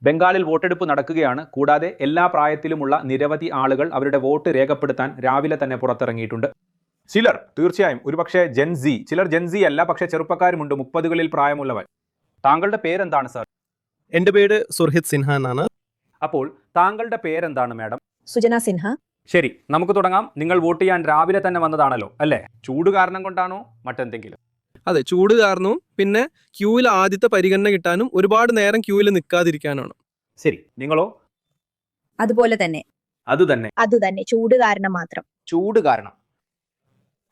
ബംഗാളിൽ വോട്ടെടുപ്പ് നടക്കുകയാണ്. കൂടാതെ എല്ലാ പ്രായത്തിലുമുള്ള നിരവധി ആളുകൾ അവരുടെ വോട്ട് രേഖപ്പെടുത്താൻ രാവിലെ തന്നെ പുറത്തിറങ്ങിയിട്ടുണ്ട്. ചിലർ തീർച്ചയായും ഒരുപക്ഷെ ജെൻസി, ചിലർ ജെൻസി അല്ല, പക്ഷേ ചെറുപ്പക്കാരുമുണ്ട്, 30കളിൽ പ്രായമുള്ളവർ. താങ്കളുടെ പേരെന്താണ് സർ? എൻ്റെ പേര് സുർഹിത് സിൻഹ എന്നാണ്. അപ്പോൾ താങ്കളുടെ പേരെന്താണ് മാഡം? സുജന സിൻഹ. ശരി, നമുക്ക് തുടങ്ങാം. നിങ്ങൾ വോട്ട് ചെയ്യാൻ രാവിലെ തന്നെ വന്നതാണല്ലോ അല്ലേ? ചൂട് കാരണം കൊണ്ടാണോ മറ്റെന്തെങ്കിലും? അതെ, ചൂട് കാരണവും പിന്നെ ക്യൂവിൽ ആദ്യത്തെ പരിഗണന കിട്ടാനും ഒരുപാട് നേരം ക്യൂവിൽ നിൽക്കാതിരിക്കാനാണ്. ശരി, നിങ്ങളോ? അതുപോലെ തന്നെ. അതുതന്നെ, ചൂട് കാരണം മാത്രം. ചൂട് കാരണം.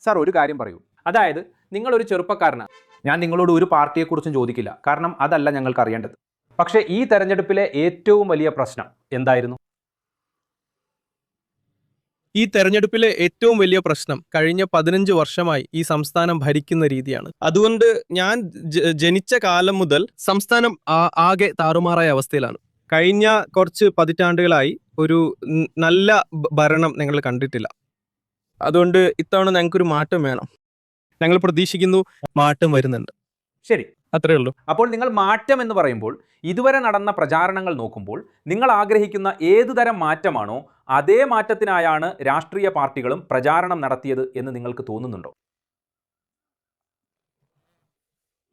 സാർ, ഒരു കാര്യം പറയൂ. അതായത് നിങ്ങളൊരു ചെറുപ്പക്കാരനാണ്. ഞാൻ നിങ്ങളോട് ഒരു പാർട്ടിയെക്കുറിച്ചും ചോദിക്കില്ല, കാരണം അതല്ല ഞങ്ങൾക്ക് അറിയേണ്ടത്. പക്ഷേ ഈ തെരഞ്ഞെടുപ്പിലെ ഏറ്റവും വലിയ പ്രശ്നം എന്തായിരുന്നു? ഈ തെരഞ്ഞെടുപ്പിലെ ഏറ്റവും വലിയ പ്രശ്നം കഴിഞ്ഞ 15 വർഷമായി ഈ സംസ്ഥാനം ഭരിക്കുന്ന രീതിയാണ്. അതുകൊണ്ട് ഞാൻ ജനിച്ച കാലം മുതൽ സംസ്ഥാനം ആകെ താറുമാറായ അവസ്ഥയിലാണ്. കഴിഞ്ഞ കുറച്ച് പതിറ്റാണ്ടുകളായി ഒരു നല്ല ഭരണം ഞങ്ങൾ കണ്ടിട്ടില്ല. അതുകൊണ്ട് ഇത്തവണ ഞങ്ങൾക്കൊരു മാറ്റം വേണം. ഞങ്ങൾ പ്രതീക്ഷിക്കുന്നു മാറ്റം വരുന്നുണ്ട്. ശരി, അത്രേ ഉള്ളൂ. അപ്പോൾ നിങ്ങൾ മാറ്റം എന്ന് പറയുമ്പോൾ ഇതുവരെ നടന്ന പ്രചാരണങ്ങൾ നോക്കുമ്പോൾ നിങ്ങൾ ആഗ്രഹിക്കുന്ന ഏതുതരം മാറ്റമാണോ അതേ മാറ്റത്തിനായാണ് രാഷ്ട്രീയ പാർട്ടികളും പ്രചാരണം നടത്തിയത് എന്ന് നിങ്ങൾക്ക് തോന്നുന്നുണ്ടോ?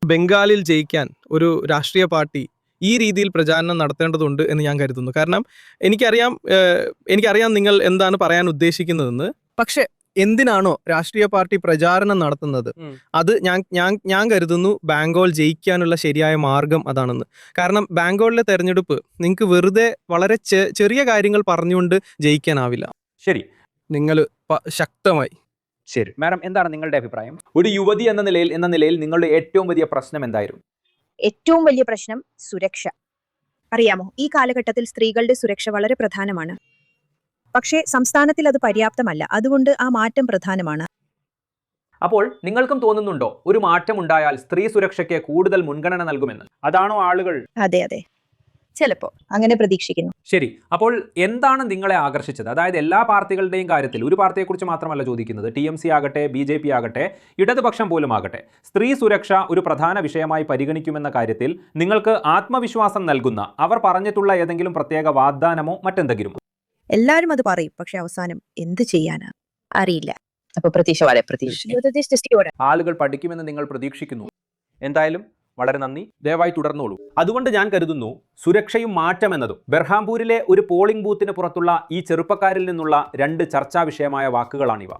ബംഗാളിൽ ജയിക്കാൻ ഒരു രാഷ്ട്രീയ പാർട്ടി ഈ രീതിയിൽ പ്രചാരണം നടത്തേണ്ടതുണ്ട് എന്ന് ഞാൻ കരുതുന്നു. കാരണം എനിക്കറിയാം നിങ്ങൾ എന്താണ് പറയാൻ ഉദ്ദേശിക്കുന്നതെന്ന്. പക്ഷെ എന്തിനാണോ രാഷ്ട്രീയ പാർട്ടി പ്രചാരണം നടത്തുന്നത്, അത് ഞാൻ കരുതുന്നു ബാംഗ്ലൂർ ജയിക്കാനുള്ള ശരിയായ മാർഗം അതാണെന്ന്. കാരണം ബാംഗ്ലൂരിലെ തെരഞ്ഞെടുപ്പ് നിങ്ങൾക്ക് വെറുതെ വളരെ ചെറിയ കാര്യങ്ങൾ പറഞ്ഞുകൊണ്ട് ജയിക്കാനാവില്ല. ശരി, നിങ്ങൾ ശക്തമായി. ശരി മാഡം, എന്താണ് നിങ്ങളുടെ അഭിപ്രായം? ഒരു യുവതി എന്ന നിലയിൽ നിങ്ങളുടെ ഏറ്റവും വലിയ പ്രശ്നം എന്തായിരുന്നു? ഏറ്റവും വലിയ പ്രശ്നം സുരക്ഷ. അറിയാമോ, ഈ കാലഘട്ടത്തിൽ സ്ത്രീകളുടെ സുരക്ഷ വളരെ പ്രധാനമാണ്. പക്ഷേ സംസ്ഥാനത്തിൽ അത് പര്യാപ്തമല്ല. അതുകൊണ്ട് ആ മാറ്റം പ്രധാനമാണ്. അപ്പോൾ നിങ്ങൾക്കും തോന്നുന്നുണ്ടോ ഒരു മാറ്റം ഉണ്ടായാൽ സ്ത്രീ സുരക്ഷയ്ക്ക് കൂടുതൽ മുൻഗണന നൽകുമെന്ന്? അതാണോ ആളുകൾ? അതെ, ചിലപ്പോ അങ്ങനെ പ്രതീക്ഷിക്കുന്നു. ശരി, അപ്പോൾ എന്താണ് നിങ്ങളെ ആകർഷിച്ചത്? അതായത് എല്ലാ പാർട്ടികളുടെയും കാര്യത്തിൽ, ഒരു പാർട്ടിയെക്കുറിച്ച് മാത്രമല്ല ചോദിക്കുന്നത്, TMC ആകട്ടെ, BJP ആകട്ടെ, ഇടതുപക്ഷം പോലും ആകട്ടെ, സ്ത്രീ സുരക്ഷ ഒരു പ്രധാന വിഷയമായി പരിഗണിക്കുമെന്ന കാര്യത്തിൽ നിങ്ങൾക്ക് ആത്മവിശ്വാസം നൽകുന്ന അവർ പറഞ്ഞിട്ടുള്ള ഏതെങ്കിലും പ്രത്യേക വാഗ്ദാനമോ മറ്റെന്തെങ്കിലും? എല്ലാവരും അത് പറയും, പക്ഷെ അവസാനം എന്ത് ചെയ്യാനാ അറിയില്ല. ആളുകൾ പഠിക്കുമെന്ന് നിങ്ങൾ പ്രതീക്ഷിക്കുന്നു. എന്തായാലും വളരെ നന്ദി. ദയവായി തുടർന്നോളൂ. അതുകൊണ്ട് ഞാൻ കരുതുന്നു സുരക്ഷയും മാറ്റം എന്നതും ബെർഹാംപൂരിലെ ഒരു പോളിംഗ് ബൂത്തിന് പുറത്തുള്ള ഈ ചെറുപ്പക്കാരിൽ നിന്നുള്ള 2 ചർച്ചാ വിഷയമായ വാക്കുകളാണിവ.